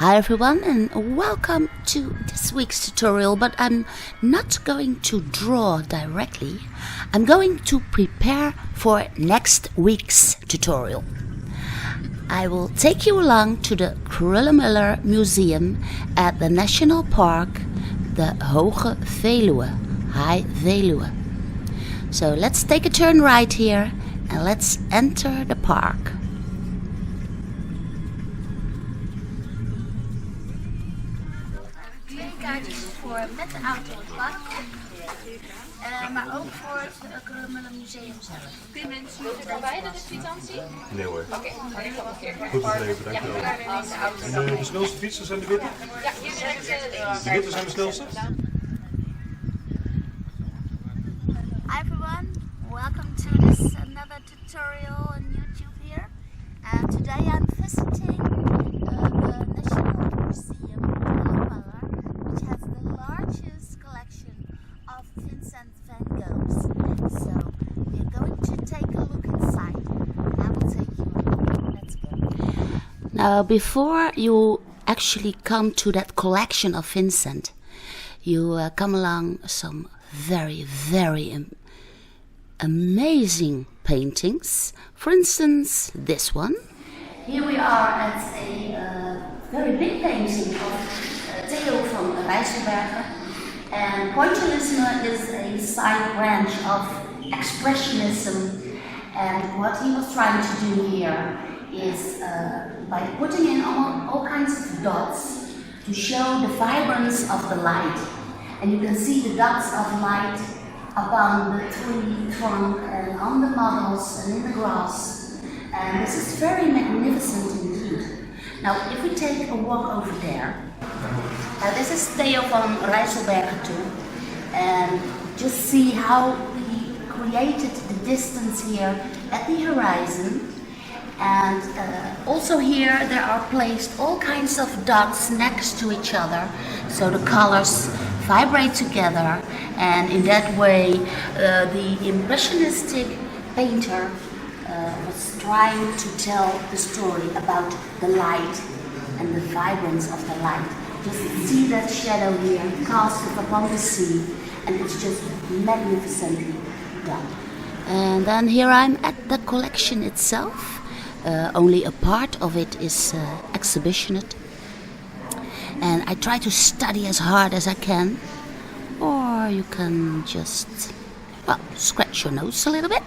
Hi everyone and welcome to this week's tutorial, but I'm not going to draw directly. I'm going to prepare for next week's tutorial. I will take you along to the Kröller-Müller Museum at the National Park, the Hoge Veluwe, High Veluwe. So let's take a turn right here and let's enter the park. Kaartjes voor met de auto het park, maar ook voor het Kröller-Müller Museum zelf. Die mensen moeten beide de kwitantie? Nee hoor. Oké, maar ik ga nog een keer. Goed begrepen, dankjewel. En de snelste fietsen zijn de witte? Ja, hier direct De witte zijn de snelste? Hi everyone, welcome to this another tutorial on YouTube here. And today I'm visiting the National Museum Kröller-Müller, which has the largest collection of Vincent van Goghs. So we're going to take a look inside. I will take you along. Let's go. Now, before you actually come to that collection of Vincent, you come along some very amazing paintings. For instance, this one. Here we are at a very big painting of Theo van Rijsselbergen. And Pointillism is a side branch of Expressionism. And what he was trying to do here is by putting in all kinds of dots to show the vibrance of the light. And you can see the dots of light upon the tree trunk and on the models and in the grass. And this is very magnificent indeed. Now, if we take a walk over there, this is Theo van Rijsselbergen too, and just see how he created the distance here at the horizon. And also here there are placed all kinds of dots next to each other, so the colors vibrate together, and in that way the impressionistic painter was trying to tell the story about the light and the vibrance of the light. Just see that shadow here cast upon the sea, and it's just magnificently done. And then here I'm at the collection itself. Only a part of it is exhibitioned, and I try to study as hard as I can, or you can just, well, scratch your nose a little bit.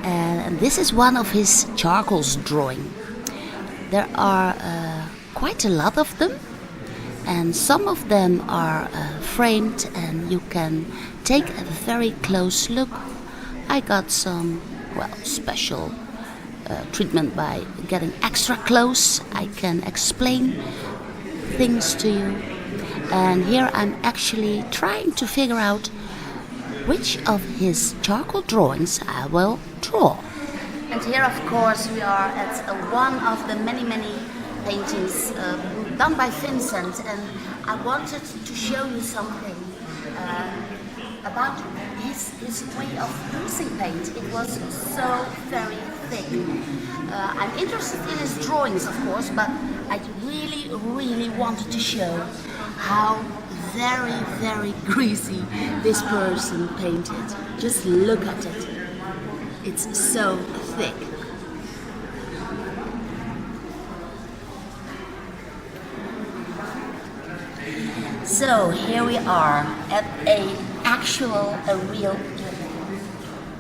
And this is one of his charcoals drawing. There are quite a lot of them, and some of them are framed, and you can take a very close look. I got some, well, special treatment by getting extra close. I can explain things to you, and here I'm actually trying to figure out which of his charcoal drawings I will draw. And here, of course, we are at one of the many paintings done by Vincent, and I wanted to show you something about his way of using paint. It was so very thick. I'm interested in his drawings, of course, but I really wanted to show how very greasy this person painted. Just look at it. It's so thick. So here we are at a real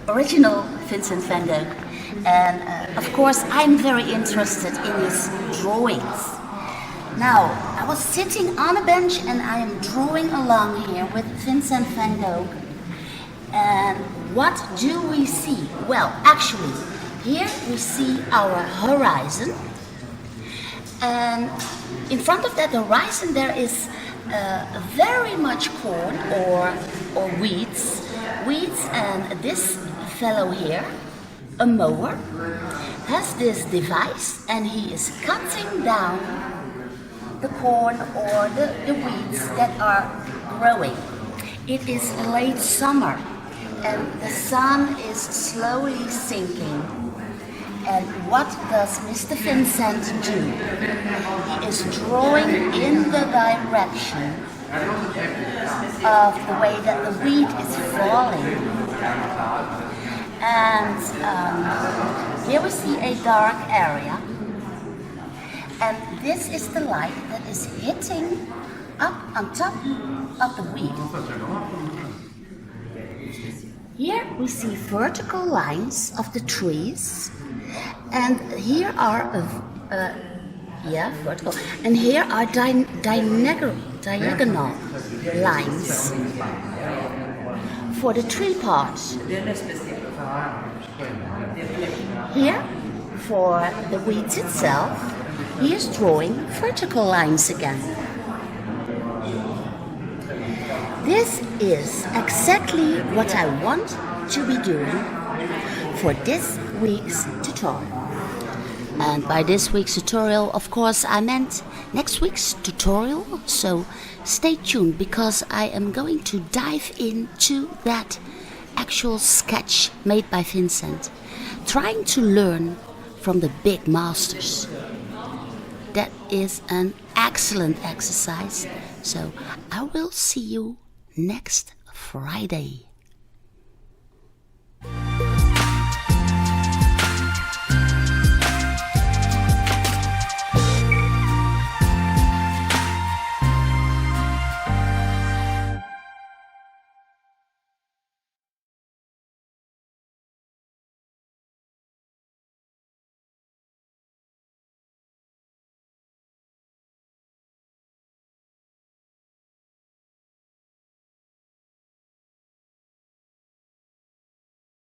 original Vincent van Gogh, and of course I'm very interested in his drawings. Now, I was sitting on a bench and I am drawing along here with Vincent van Gogh, and what do we see? Well, actually, here we see our horizon, and in front of that horizon there is very much corn or weeds, and this fellow here, a mower, has this device, and he is cutting down the corn or the weeds that are growing. It is late summer, and the sun is slowly sinking, And what does Mr. Vincent do? He is drawing in the direction of the way that the wheat is falling. And here we see a dark area. And this is the light that is hitting up on top of the wheat. Here we see vertical lines of the trees. And here are vertical. And here are diagonal lines for the tree part. Here, for the weeds itself, he is drawing vertical lines again. This is exactly what I want to be doing for this week's tutorial. And by this week's tutorial, of course, I meant next week's tutorial. So stay tuned, because I am going to dive into that actual sketch made by Vincent, trying to learn from the big masters. That is an excellent exercise. So I will see you next Friday.